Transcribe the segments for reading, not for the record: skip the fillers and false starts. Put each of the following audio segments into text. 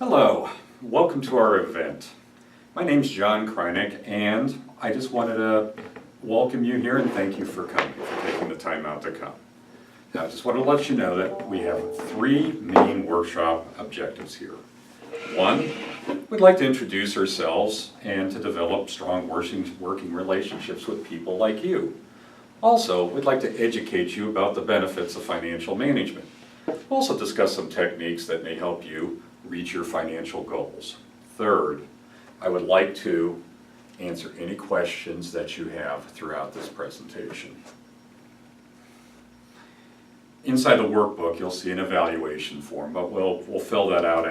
Hello, welcome to our event. My name's John Krajnik, and I just wanted to welcome you here and thank you for coming, for taking the time out to come. Now, I just want to let you know that we have three main workshop objectives here. One, we'd like to introduce ourselves and to develop strong working relationships with people like you. Also, we'd like to educate you about the benefits of financial management. We'll also discuss some techniques that may help you reach your financial goals. Third, I would like to answer any questions that you have throughout this presentation. Inside the workbook, you'll see an evaluation form, but we'll fill that out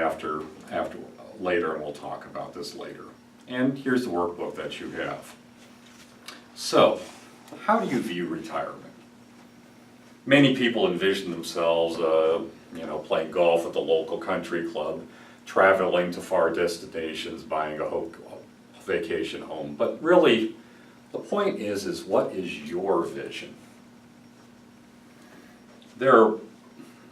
later, and we'll talk about this later. And here's the workbook that you have. So, how do you view retirement? Many people envision themselves playing golf at the local country club, traveling to far destinations, buying a vacation home. But really, the point is what is your vision? There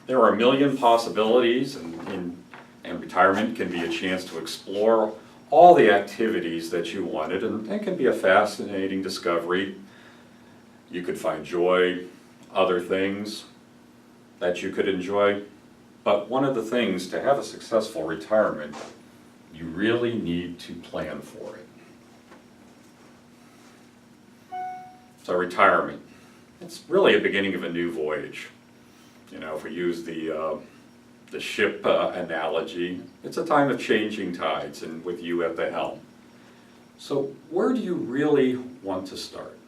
are a million possibilities, and retirement can be a chance to explore all the activities that you wanted, and it can be a fascinating discovery. You could find joy, other things that you could enjoy. But one of the things to have a successful retirement, you really need to plan for it. So retirement, it's really a beginning of a new voyage. If we use the ship analogy, it's a time of changing tides and with you at the helm. So where do you really want to start?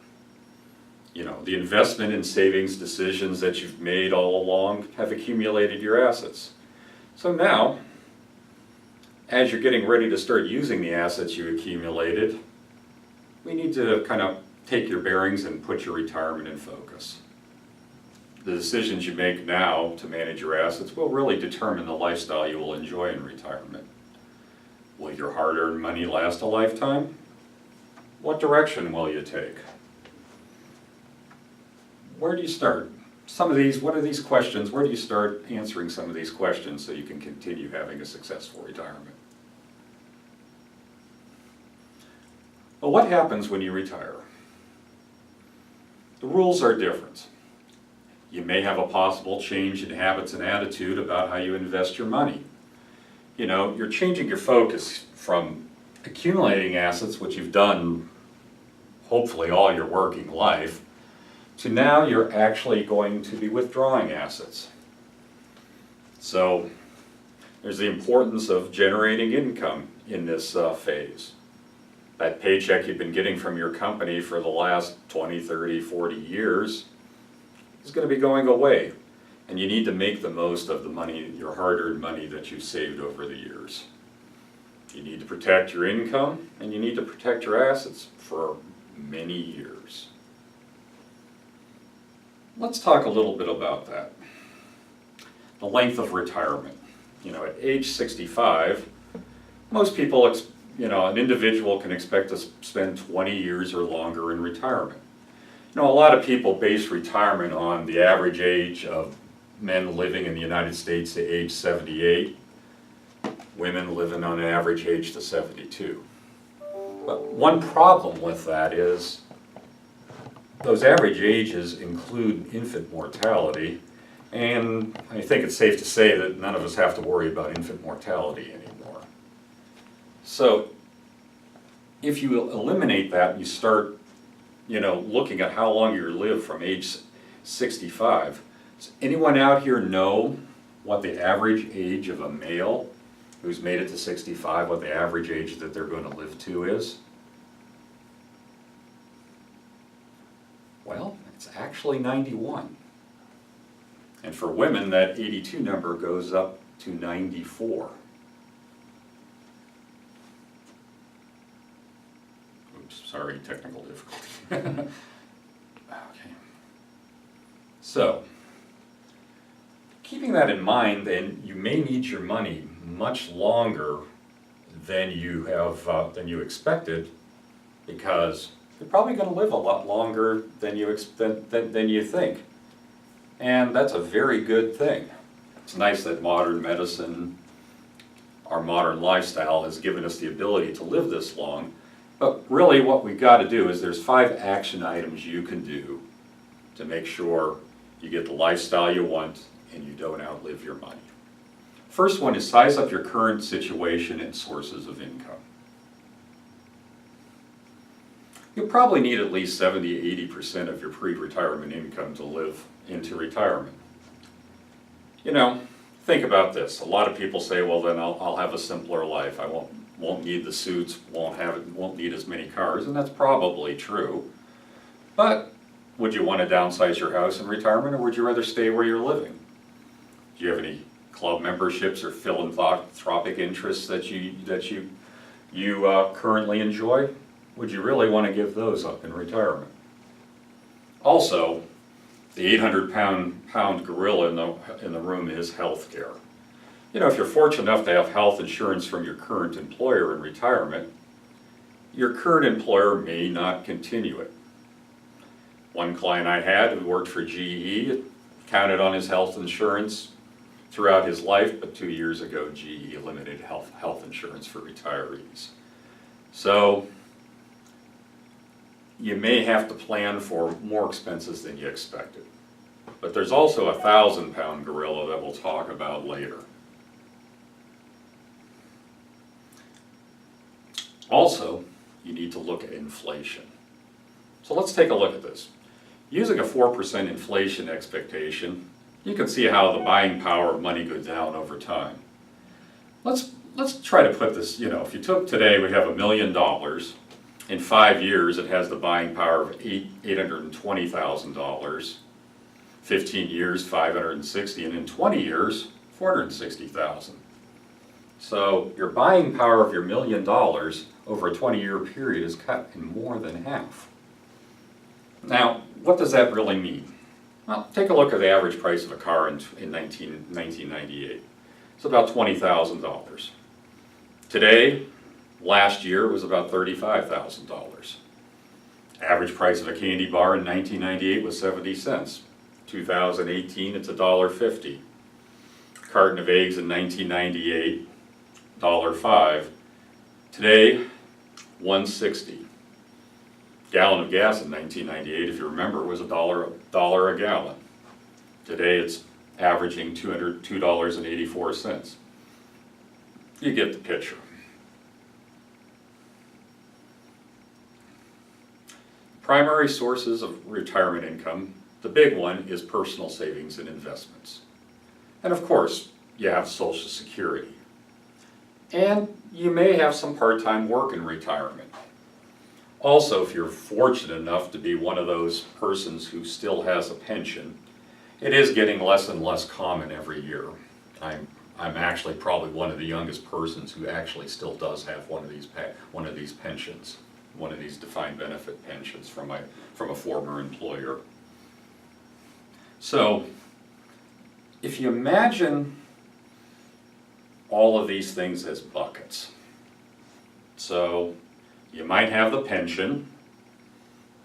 The investment and savings decisions that you've made all along have accumulated your assets. So now, as you're getting ready to start using the assets you accumulated, we need to kind of take your bearings and put your retirement in focus. The decisions you make now to manage your assets will really determine the lifestyle you will enjoy in retirement. Will your hard-earned money last a lifetime? What direction will you take? Where do you start? What are these questions? Where do you start answering some of these questions so you can continue having a successful retirement? Well, what happens when you retire? The rules are different. You may have a possible change in habits and attitude about how you invest your money. You're changing your focus from accumulating assets, which you've done hopefully all your working life, to now you're actually going to be withdrawing assets. So there's the importance of generating income in this phase. That paycheck you've been getting from your company for the last 20, 30, 40 years is going to be going away. And you need to make the most of the money, your hard-earned money that you've saved over the years. You need to protect your income, and you need to protect your assets for many years. Let's talk a little bit about that. The length of retirement. At age 65, most people, an individual can expect to spend 20 years or longer in retirement. A lot of people base retirement on the average age of men living in the United States to age 78, women living on an average age to 72. But one problem with that is those average ages include infant mortality, and I think it's safe to say that none of us have to worry about infant mortality anymore. So if you eliminate that and you start looking at how long you live from age 65, does anyone out here know what the average age of a male who's made it to 65, what the average age that they're going to live to is? Well, it's actually 91. And for women, that 82 number goes up to 94. Oops, sorry, technical difficulty. Okay. So, keeping that in mind, then you may need your money much longer than you expected, because you're probably going to live a lot longer than you think. And that's a very good thing. It's nice that modern medicine our modern lifestyle has given us the ability to live this long. But really what we've got to do is there's 5 action items you can do to make sure you get the lifestyle you want and you don't outlive your money. First one is size up your current situation and sources of income. You'll probably need at least 70–80% of your pre-retirement income to live into retirement. You know, think about this. A lot of people say, well then I'll have a simpler life. I won't need the suits, won't need as many cars, and that's probably true. But would you want to downsize your house in retirement, or would you rather stay where you're living? Do you have any club memberships or philanthropic interests that you currently enjoy? Would you really want to give those up in retirement? Also, the 800-pound gorilla in the room is health care. You know, if you're fortunate enough to have health insurance from your current employer in retirement, your current employer may not continue it. One client I had who worked for GE counted on his health insurance throughout his life, but 2 years ago GE eliminated health insurance for retirees. So you may have to plan for more expenses than you expected. But there's also a 1,000-pound gorilla that we'll talk about later. Also, you need to look at inflation. So let's take a look at this. Using a 4% inflation expectation, you can see how the buying power of money goes down over time. Let's try to put this, you know, if you took today, we have $1 million. In 5 years, it has the buying power of $820,000. 15 years, $560,000, and in 20 years, $460,000. So your buying power of your $1 million over a 20-year period is cut in more than half. Now, what does that really mean? Well, take a look at the average price of a car in 1998. It's about $20,000. Today, last year, it was about $35,000. Average price of a candy bar in 1998 was 70 cents. 2018, it's $1.50. Carton of eggs in 1998, $1.05. Today, $1.60. Gallon of gas in 1998, if you remember, was $1 a gallon. Today, it's averaging $2.84. You get the picture. Primary sources of retirement income, the big one is personal savings and investments. And of course, you have Social Security. And you may have some part-time work in retirement. Also, if you're fortunate enough to be one of those persons who still has a pension, it is getting less and less common every year. I'm actually probably one of the youngest persons who actually still does have one of these pensions, one of these defined benefit pensions from a former employer. So, if you imagine all of these things as buckets, so you might have the pension,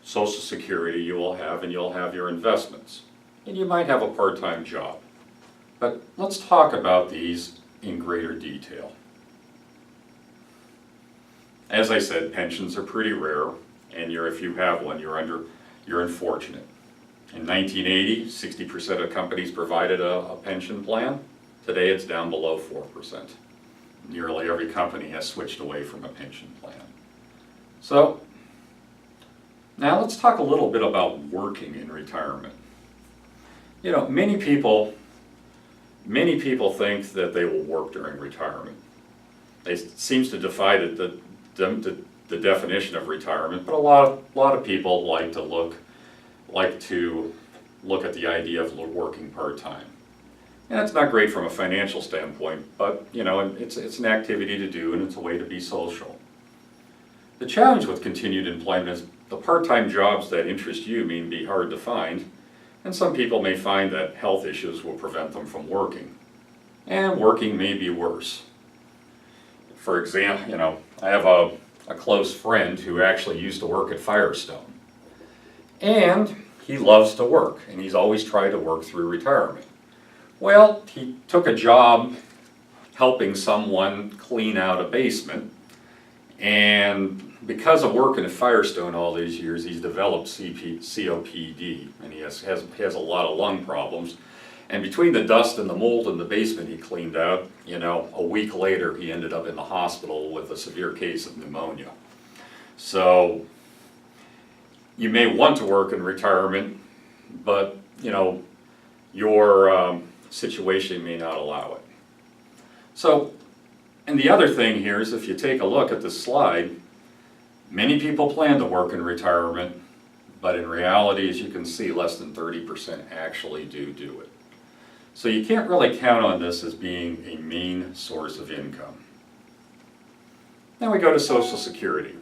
Social Security you will have, and you'll have your investments, and you might have a part-time job. But let's talk about these in greater detail. As I said, pensions are pretty rare, and if you have one, you're unfortunate. In 1980, 60% of companies provided a pension plan. Today it's down below 4%. Nearly every company has switched away from a pension plan. So, now let's talk a little bit about working in retirement. You know, many people think that they will work during retirement. It seems to defy the definition of retirement, but a lot of people like to look at the idea of working part-time. And it's not great from a financial standpoint, but you know, it's an activity to do and it's a way to be social. The challenge with continued employment is the part-time jobs that interest you may be hard to find, and some people may find that health issues will prevent them from working. And working may be worse. For example, you know, I have a close friend who actually used to work at Firestone. And he loves to work, and he's always tried to work through retirement. Well, he took a job helping someone clean out a basement. And because of working at Firestone all these years, he's developed COPD, and he has a lot of lung problems. And between the dust and the mold in the basement he cleaned out, a week later he ended up in the hospital with a severe case of pneumonia. So you may want to work in retirement, but your situation may not allow it. So, and the other thing here is, if you take a look at this slide, many people plan to work in retirement, but in reality, as you can see, less than 30% actually do it. So you can't really count on this as being a main source of income. Then we go to Social Security.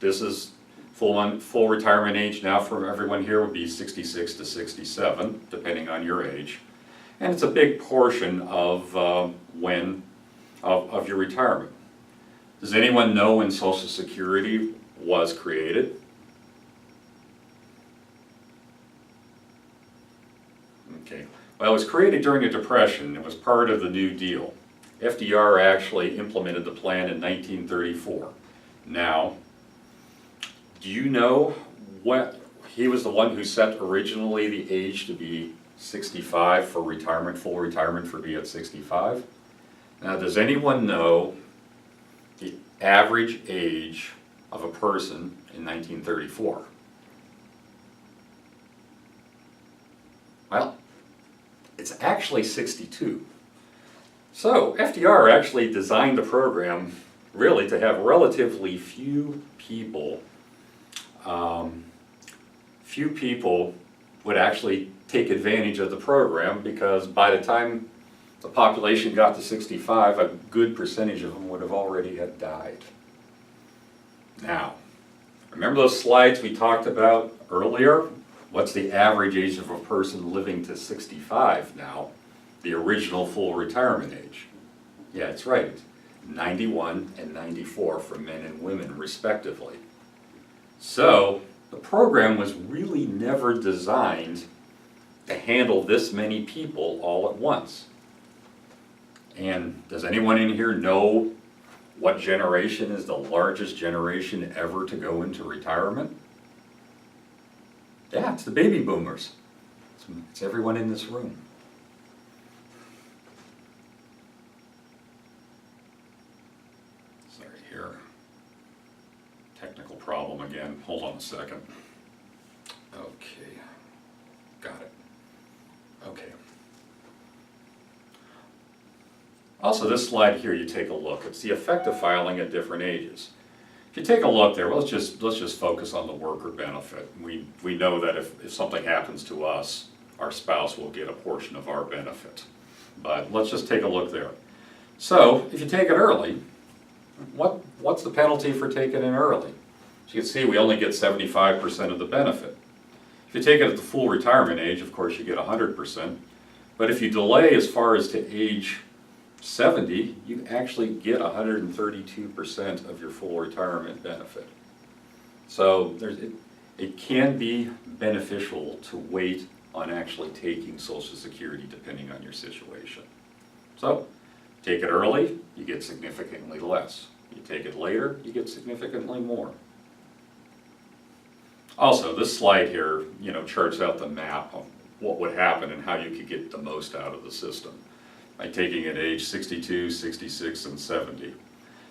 This is full retirement age now for everyone here would be 66 to 67, depending on your age. And it's a big portion of of your retirement. Does anyone know when Social Security was created? Okay. Well, it was created during the Depression. It was part of the New Deal. FDR actually implemented the plan in 1934. Now, do you know what, he was the one who set originally the age to be 65 for retirement, full retirement for be at 65? Now, does anyone know the average age of a person in 1934? Well, it's actually 62. So FDR actually designed the program really to have relatively few people would actually take advantage of the program, because by the time the population got to 65, a good percentage of them would have already had died. Now, remember those slides we talked about earlier? What's the average age of a person living to 65 now? The original full retirement age. Yeah, it's right. 91 and 94 for men and women, respectively. So, the program was really never designed to handle this many people all at once. And does anyone in here know what generation is the largest generation ever to go into retirement? Yeah, it's the baby boomers. It's everyone in this room. Sorry here. Technical problem again. Hold on a second. Okay. Got it. Okay. Also, this slide here, you take a look. It's the effect of filing at different ages. If you take a look there, let's just focus on the worker benefit. We know that if something happens to us, our spouse will get a portion of our benefit. But let's just take a look there. So, if you take it early, what's the penalty for taking it early? As you can see, we only get 75% of the benefit. If you take it at the full retirement age, of course, you get 100%. But if you delay as far as to age 70, you actually get 132% of your full retirement benefit. So it can be beneficial to wait on actually taking Social Security depending on your situation. So, take it early, you get significantly less. You take it later, you get significantly more. Also, this slide here, charts out the map of what would happen and how you could get the most out of the system by taking it age 62, 66, and 70.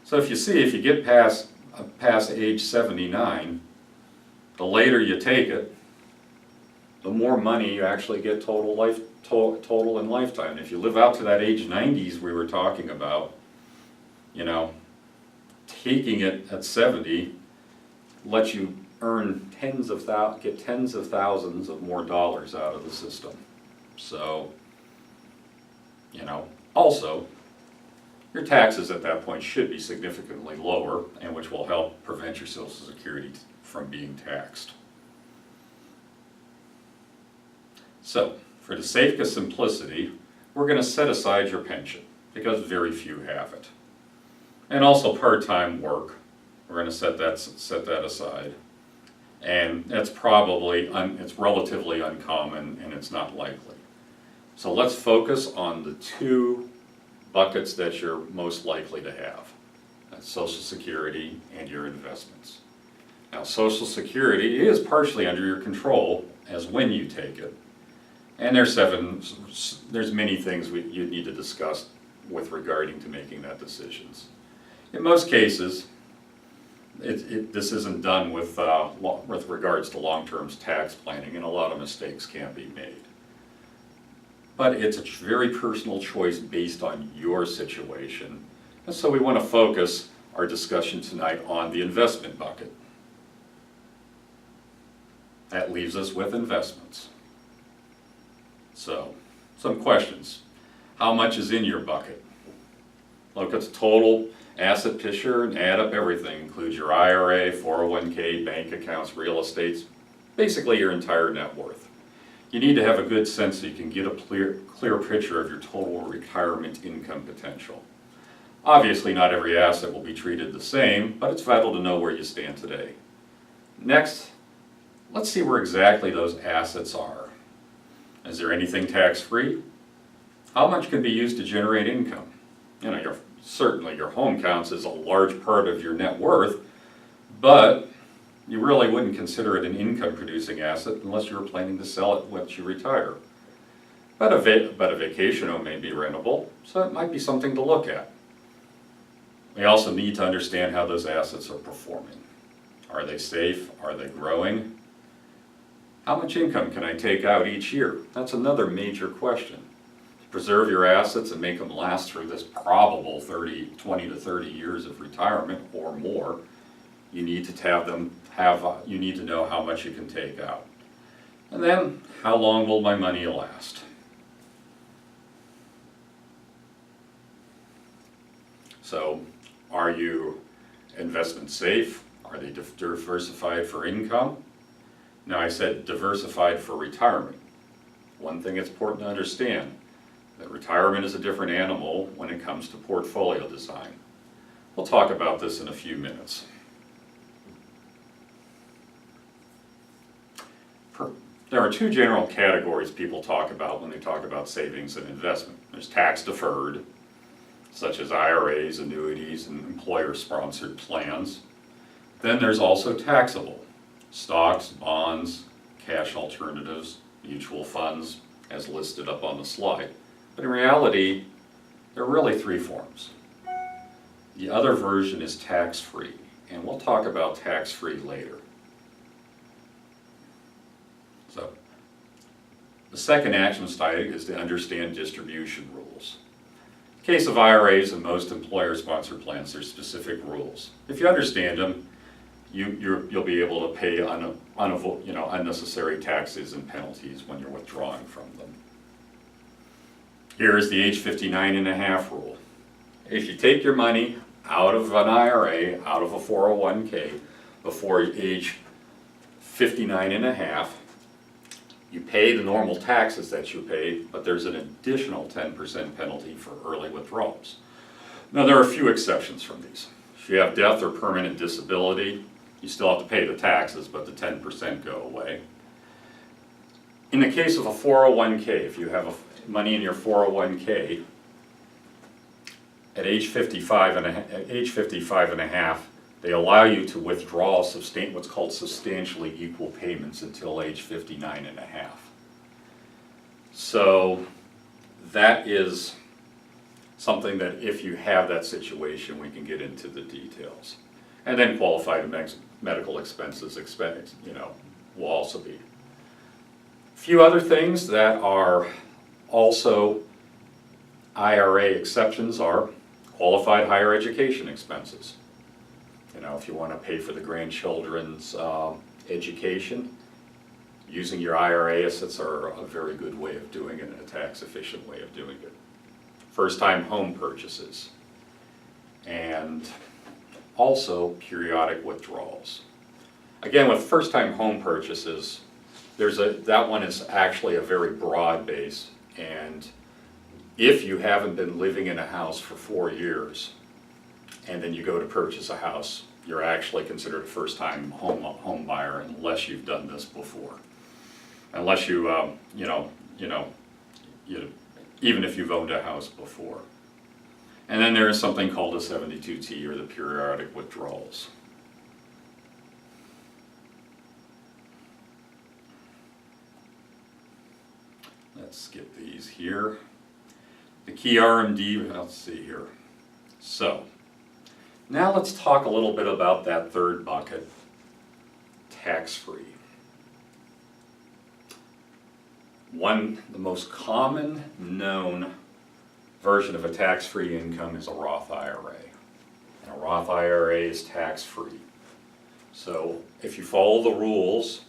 So if you get past age 79, the later you take it, the more money you actually get total in lifetime. If you live out to that age 90s we were talking about, taking it at 70 lets you earn get tens of thousands of more dollars out of the system. So, also, your taxes at that point should be significantly lower, and which will help prevent your Social Security from being taxed. So, for the sake of simplicity, we're going to set aside your pension, because very few have it. And also part-time work, we're going to set that aside. And that's it's relatively uncommon, and it's not likely. So let's focus on the two buckets that you're most likely to have. That's Social Security and your investments. Now, Social Security is partially under your control as when you take it. And there's many things you need to discuss with regarding to making that decisions. In most cases, this isn't done with regards to long-term tax planning, and a lot of mistakes can be made. But it's a very personal choice based on your situation. And so we want to focus our discussion tonight on the investment bucket. That leaves us with investments. So, some questions. How much is in your bucket? Look at the total asset picture and add up everything. Includes your IRA, 401k, bank accounts, real estates, basically your entire net worth. You need to have a good sense so you can get a clear picture of your total retirement income potential. Obviously, not every asset will be treated the same, but it's vital to know where you stand today. Next, let's see where exactly those assets are. Is there anything tax-free? How much can be used to generate income? You know, certainly your home counts as a large part of your net worth, but you really wouldn't consider it an income-producing asset unless you were planning to sell it once you retire. But a vacation home may be rentable, so it might be something to look at. We also need to understand how those assets are performing. Are they safe? Are they growing? How much income can I take out each year? That's another major question. To preserve your assets and make them last through this probable 20 to 30 years of retirement or more, you need to you need to know how much you can take out. And then, how long will my money last? So, are you investment safe? Are they diversified for income? Now, I said diversified for retirement. One thing it's important to understand, that retirement is a different animal when it comes to portfolio design. We'll talk about this in a few minutes. There are two general categories people talk about when they talk about savings and investment. There's tax deferred, such as IRAs, annuities, and employer-sponsored plans. Then there's also taxable, stocks, bonds, cash alternatives, mutual funds, as listed up on the slide. But in reality, there are really three forms. The other version is tax-free, and we'll talk about tax-free later. So, the second action step is to understand distribution rules. In the case of IRAs and most employer-sponsored plans, there's specific rules. If you understand them, you'll be able to pay unnecessary taxes and penalties when you're withdrawing from them. Here is the age 59 and a half rule. If you take your money out of an IRA, out of a 401k, before age 59 and a half, you pay the normal taxes that you pay, but there's an additional 10% penalty for early withdrawals. Now, there are a few exceptions from these. If you have death or permanent disability, you still have to pay the taxes, but the 10% go away. In the case of a 401k, if you have money in your 401k, at age 55 and a half, they allow you to withdraw what's called substantially equal payments until age 59 and a half. So that is something that if you have that situation, we can get into the details. And then qualified medical expenses, will also be. A few other things that are also IRA exceptions are qualified higher education expenses. If you want to pay for the grandchildren's education, using your IRA assets are a very good way of doing it and a tax efficient way of doing it. First-time home purchases, and also periodic withdrawals. Again, with first-time home purchases, that one is actually a very broad base, and if you haven't been living in a house for 4 years, and then you go to purchase a house, you're actually considered a first-time home buyer unless you've done this before. Unless you, even if you've owned a house before. And then there is something called a 72T, or the periodic withdrawals. Let's skip these here. The key RMD, let's see here. So, now let's talk a little bit about that third bucket, tax-free. The most common known version of a tax-free income is a Roth IRA. And a Roth IRA is tax-free. So if you follow the rules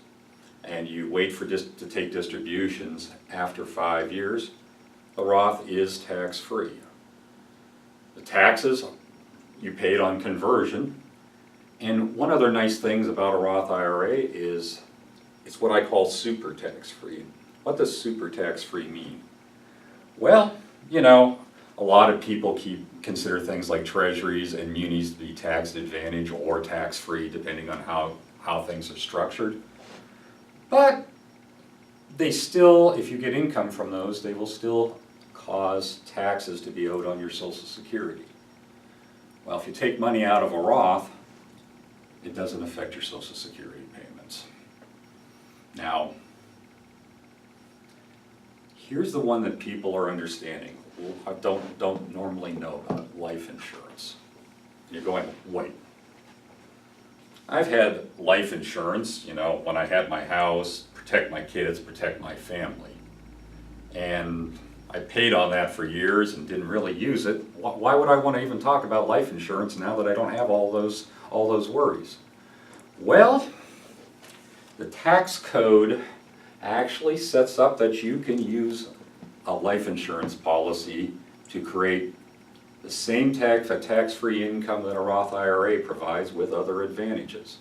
and you wait to take distributions after 5 years, the Roth is tax-free. The taxes you paid on conversion. And one other nice thing about a Roth IRA is it's what I call super tax-free. What does super tax-free mean? Well, you know, a lot of people consider things like treasuries and munis to be tax advantage or tax-free, depending on how things are structured. But they still, if you get income from those, they will still cause taxes to be owed on your Social Security. Well, if you take money out of a Roth, it doesn't affect your Social Security payments. Now, here's the one that people are understanding. I don't normally know about life insurance. You're going, wait. I've had life insurance, you know, when I had my house, protect my kids, protect my family. And I paid on that for years and didn't really use it. Why would I want to even talk about life insurance now that I don't have all those worries? Well, the tax code actually sets up that you can use a life insurance policy to create the same tax-free income that a Roth IRA provides with other advantages.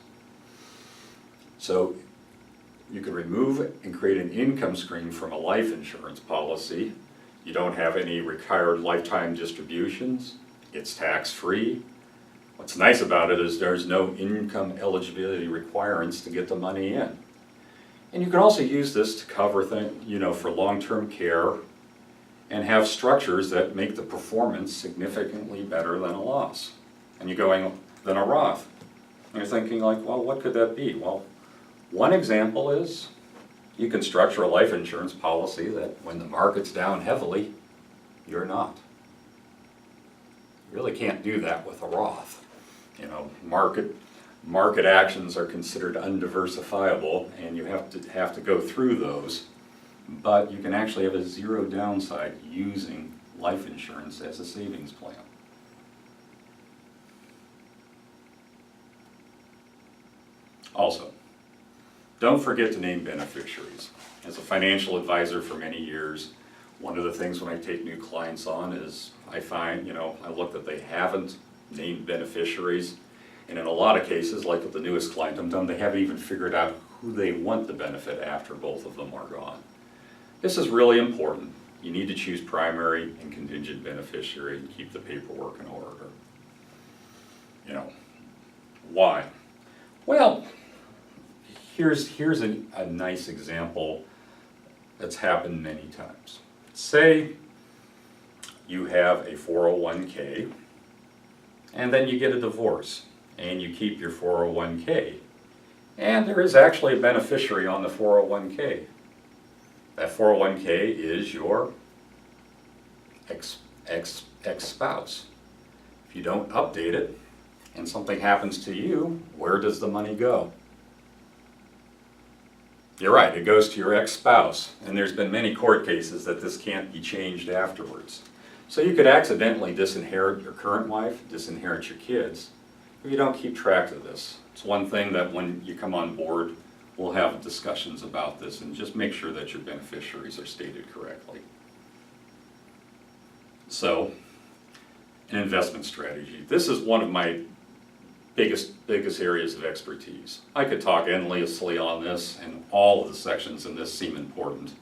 So you can remove and create an income stream from a life insurance policy. You don't have any required lifetime distributions. It's tax-free. What's nice about it is there's no income eligibility requirements to get the money in. And you can also use this to cover things, you know, for long-term care and have structures that make the performance significantly better than a loss. And you're going, than a Roth. And you're thinking like, well, what could that be? Well, one example is you can structure a life insurance policy that when the market's down heavily, you're not. You really can't do that with a Roth. You know, market actions are considered undiversifiable, and you have to go through those. But you can actually have a zero downside using life insurance as a savings plan. Also, don't forget to name beneficiaries. As a financial advisor for many years, one of the things when I take new clients on is I find, you know, I look that they haven't named beneficiaries. And in a lot of cases, like with the newest client I'm done, they haven't even figured out who they want the benefit after both of them are gone. This is really important. You need to choose primary and contingent beneficiary and keep the paperwork in order. You know, why? Well, here's a nice example that's happened many times. Say you have a 401k and then you get a divorce and you keep your 401k, and there is actually a beneficiary on the 401k. That 401k is your ex-spouse. If you don't update it and something happens to you, where does the money go? You're right, it goes to your ex-spouse, and there's been many court cases that this can't be changed afterwards. So you could accidentally disinherit your current wife, disinherit your kids, if you don't keep track of this. It's one thing that when you come on board, we'll have discussions about this, and just make sure that your beneficiaries are stated correctly. So, an investment strategy. This is one of my biggest areas of expertise. I could talk endlessly on this, and all of the sections in this seem important.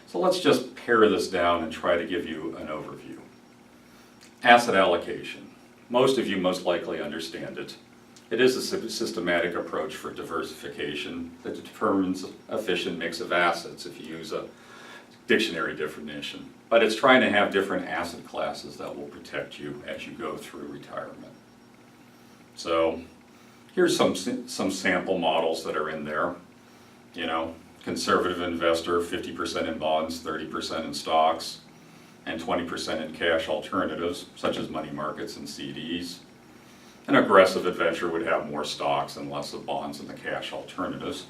So let's just pare this down and try to give you an overview. Asset allocation. Most of you most likely understand it. It is a systematic approach for diversification that determines an efficient mix of assets. If you use a dictionary definition, but it's trying to have different asset classes that will protect you as you go through retirement. So here's some sample models that are in there. You know, conservative investor, 50% in bonds, 30% in stocks, and 20% in cash alternatives, such as money markets and CDs. An aggressive adventurer would have more stocks and less of bonds and the cash alternatives.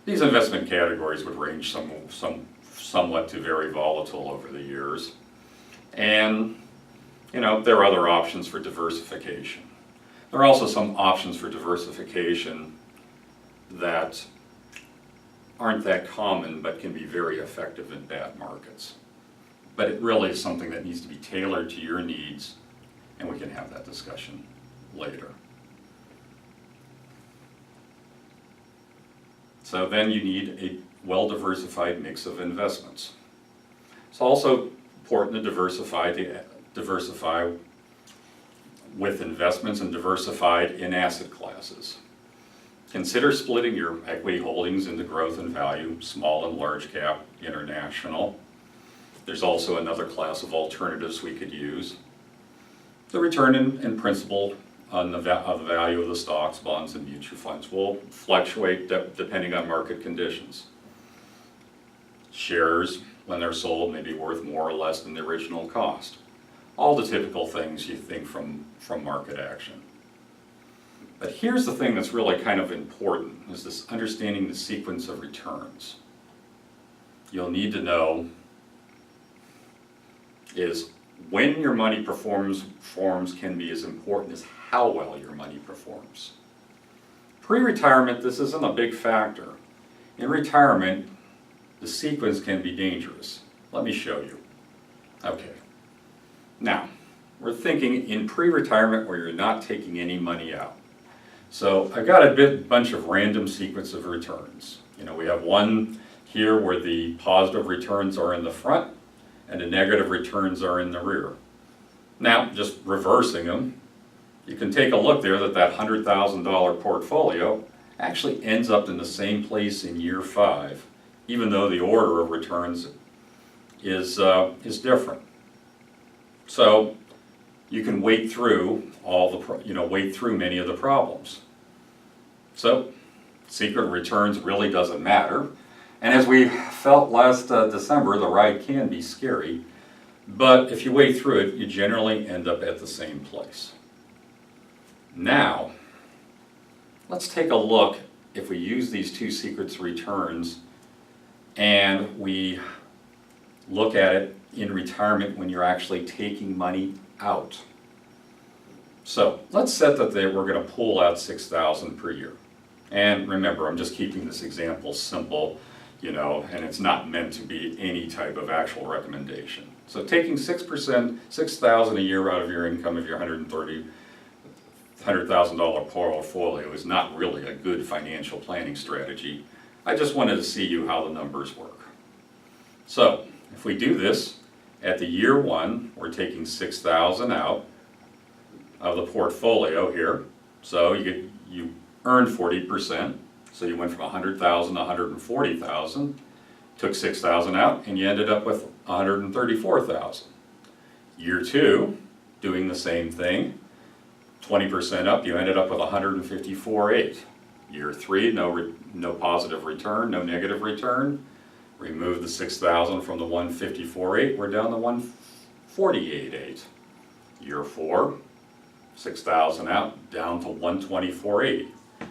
These investment categories would range somewhat to very volatile over the years. And, you know, there are other options for diversification. There are also some options for diversification that aren't that common but can be very effective in bad markets. But it really is something that needs to be tailored to your needs, and we can have that discussion later. So then you need a well-diversified mix of investments. It's also important to diversify with investments and diversified in asset classes. Consider splitting your equity holdings into growth and value, small and large cap, international. There's also another class of alternatives we could use. The return in principal on the value of the stocks, bonds, and mutual funds will fluctuate depending on market conditions. Shares, when they're sold, may be worth more or less than the original cost. All the typical things you think from market action. But here's the thing that's really kind of important, is this understanding the sequence of returns. You'll need to know is when your money performs can be as important as how well your money performs. Pre-retirement, this isn't a big factor. In retirement, the sequence can be dangerous. Let me show you. Okay. Now, we're thinking in pre-retirement where you're not taking any money out. So I've got a bunch of random sequence of returns. You know, we have one here where the positive returns are in the front and the negative returns are in the rear. Now, just reversing them, you can take a look there that $100,000 portfolio actually ends up in the same place in year 5, even though the order of returns is different. So you can wade through wade through many of the problems. So secret returns really doesn't matter. And as we felt last December, the ride can be scary, but if you wade through it, you generally end up at the same place. Now, let's take a look if we use these two secrets returns and we look at it in retirement when you're actually taking money out. So let's set that we're going to pull out $6,000 per year. And remember, I'm just keeping this example simple, you know, and it's not meant to be any type of actual recommendation. So taking 6%, $6,000 a year out of your income of your $100,000 portfolio is not really a good financial planning strategy. I just wanted to see you how the numbers work. So if we do this, at the year 1, we're taking $6,000 out of the portfolio here. So you earned 40%. So you went from $100,000 to $140,000, took $6,000 out, and you ended up with $134,000. Year 2, doing the same thing, 20% up, you ended up with $154,800. Year 3, no positive return, no negative return. Remove the $6,000 from the $154,800, we're down to $148,800. Year 4, $6,000 out, down to $124,800.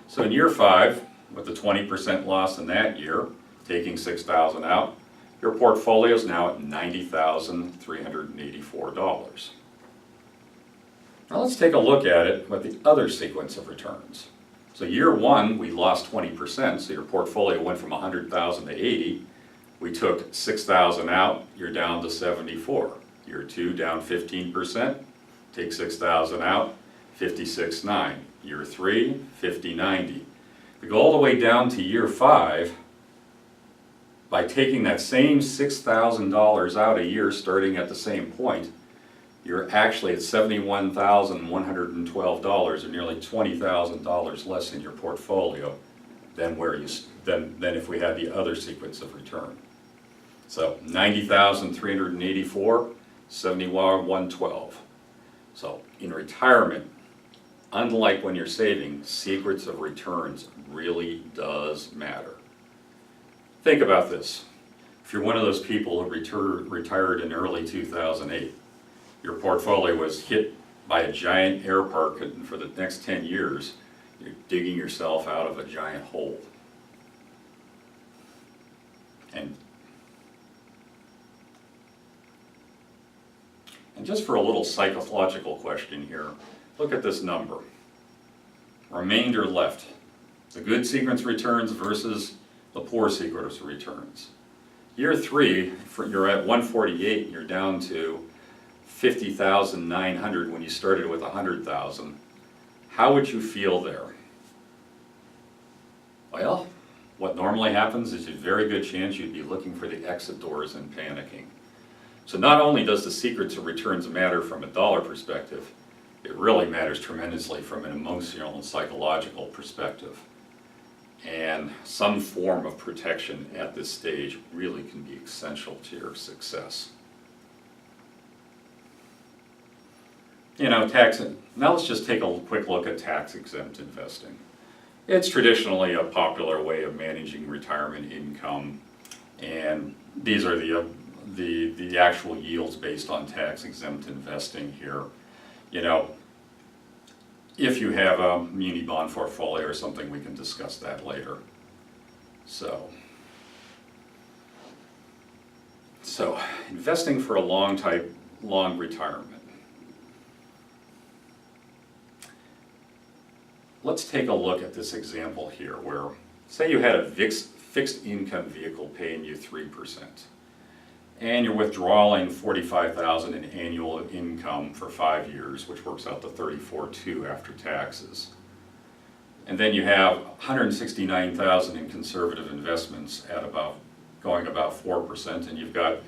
So in year 5, with the 20% loss in that year, taking $6,000 out, your portfolio is now at $90,384. Now let's take a look at it with the other sequence of returns. So year 1, we lost 20%, so your portfolio went from $100,000 to $80,000. We took $6,000 out, you're down to $74,000. Year 2, down 15%, take $6,000 out, $56,900. Year 3, $50,900. We go all the way down to year 5, by taking that same $6,000 out a year starting at the same point, you're actually at $71,112, or nearly $20,000 less in your portfolio than if we had the other sequence of return. So 90,384, 71,112. So in retirement, unlike when you're saving, secrets of returns really does matter. Think about this. If you're one of those people who retired in early 2008, your portfolio was hit by a giant air pocket, and for the next 10 years, you're digging yourself out of a giant hole. And just for a little psychological question here, look at this number. Remainder left. The good sequence returns versus the poor sequence returns. Year 3, you're at 148, and you're down to 50,900 when you started with 100,000. How would you feel there? Well, what normally happens is a very good chance you'd be looking for the exit doors and panicking. So not only does the secrets of returns matter from a dollar perspective, it really matters tremendously from an emotional and psychological perspective. And some form of protection at this stage really can be essential to your success. You know, now let's just take a quick look at tax-exempt investing. It's traditionally a popular way of managing retirement income, and these are the actual yields based on tax-exempt investing here. You know, if you have a muni bond portfolio or something, we can discuss that later. So investing for a long retirement. Let's take a look at this example here where, say you had a fixed income vehicle paying you 3%, and you're withdrawing $45,000 in annual income for 5 years, which works out to $34,200 after taxes. And then you have $169,000 in conservative investments at going about 4%, and you've got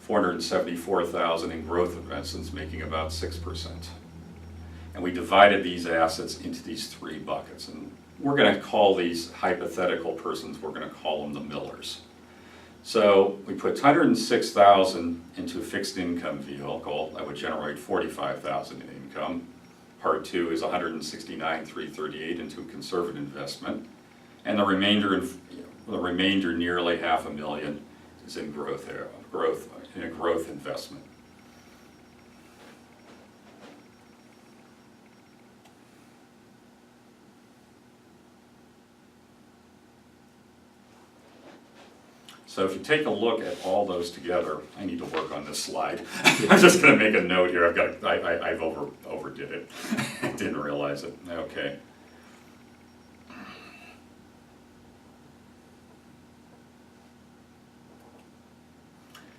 $474,000 in growth investments making about 6%. And we divided these assets into these 3 buckets, and we're going to call these hypothetical persons, we're going to call them the Millers. So we put $106,000 into a fixed income vehicle that would generate $45,000 in income. Part 2 is $169,338 into a conservative investment, and the remainder, nearly $500,000, is in a growth investment. So if you take a look at all those together, I need to work on this slide. I'm just going to make a note here. I've overdid it. I didn't realize it. Okay.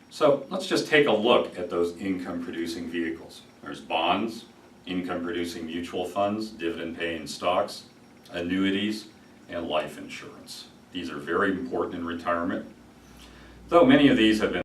So let's just take a look at those income-producing vehicles. There's bonds, income-producing mutual funds, dividend-paying stocks, annuities, and life insurance. These are very important in retirement, though many of these have been